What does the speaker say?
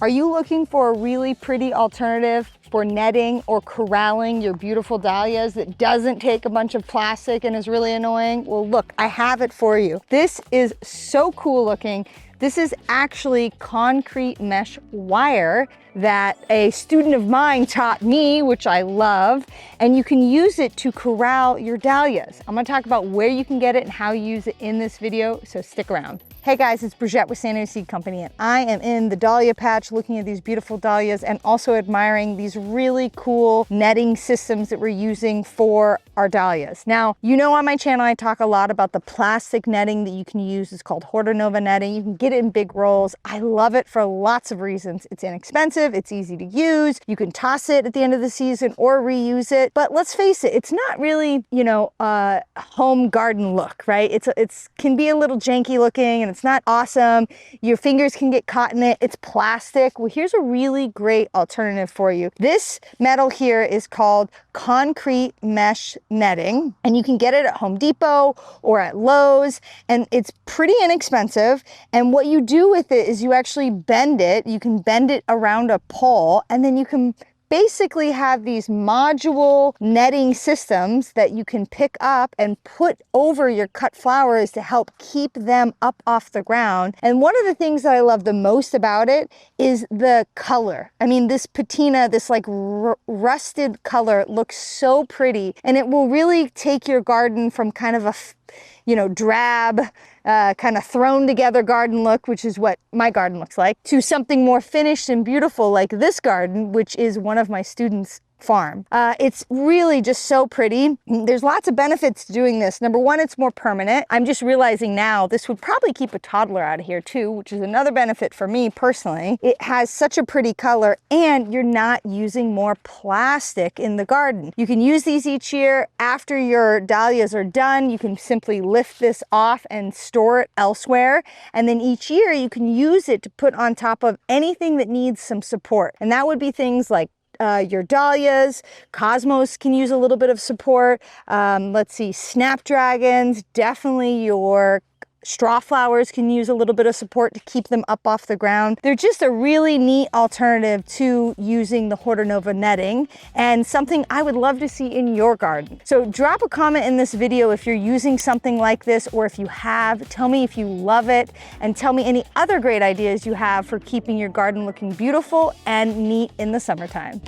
Are you looking for a really pretty alternative for netting or corralling your beautiful dahlias that doesn't take a bunch of plastic and is really annoying? Well, look, I have it for you. This is so cool looking. This is actually concrete mesh wire that a student of mine taught me, which I love, and you can use it to corral your dahlias. I'm gonna talk about where you can get it and how you use it in this video, so stick around. Hey guys, it's Brijette with San Diego Seed Company, and I am in the dahlia patch looking at these beautiful dahlias and also admiring these really cool netting systems that we're using for our dahlias. Now, you know on my channel I talk a lot about the plastic netting that you can use. It's called Hortonova netting. You can get it in big rolls. I love it for lots of reasons. It's inexpensive, it's easy to use, you can toss it at the end of the season or reuse it. But let's face it, it's not really, you know, a home garden look, right? It's can be a little janky looking and it's not awesome. Your fingers can get caught in it. It's plastic. Well, here's a really great alternative for you. This metal here is called concrete mesh netting, and you can get it at Home Depot or at Lowe's, and it's pretty inexpensive. And what you do with it is you actually bend it. You can bend it around a pole, and then you can basically have these module netting systems that you can pick up and put over your cut flowers to help keep them up off the ground. And one of the things that I love the most about it is the color. I mean, this patina, this like rusted color looks so pretty, and it will really take your garden from kind of a, you know, drab, kind of thrown together garden look, which is what my garden looks like, to something more finished and beautiful like this garden, which is one of my students' farm. It's really just so pretty. There's lots of benefits to doing this. Number one, it's more permanent. I'm just realizing now this would probably keep a toddler out of here too, which is another benefit for me personally. It has such a pretty color, and you're not using more plastic in the garden. You can use these each year. After your dahlias are done, you can simply lift this off and store it elsewhere. And then each year you can use it to put on top of anything that needs some support. And that would be things like your dahlias. Cosmos can use a little bit of support. Let's see, Snapdragons, definitely your Strawflowers can use a little bit of support to keep them up off the ground. They're just a really neat alternative to using the Hortonova netting, and something I would love to see in your garden. So drop a comment in this video if you're using something like this, or if you have, tell me if you love it, and tell me any other great ideas you have for keeping your garden looking beautiful and neat in the summertime.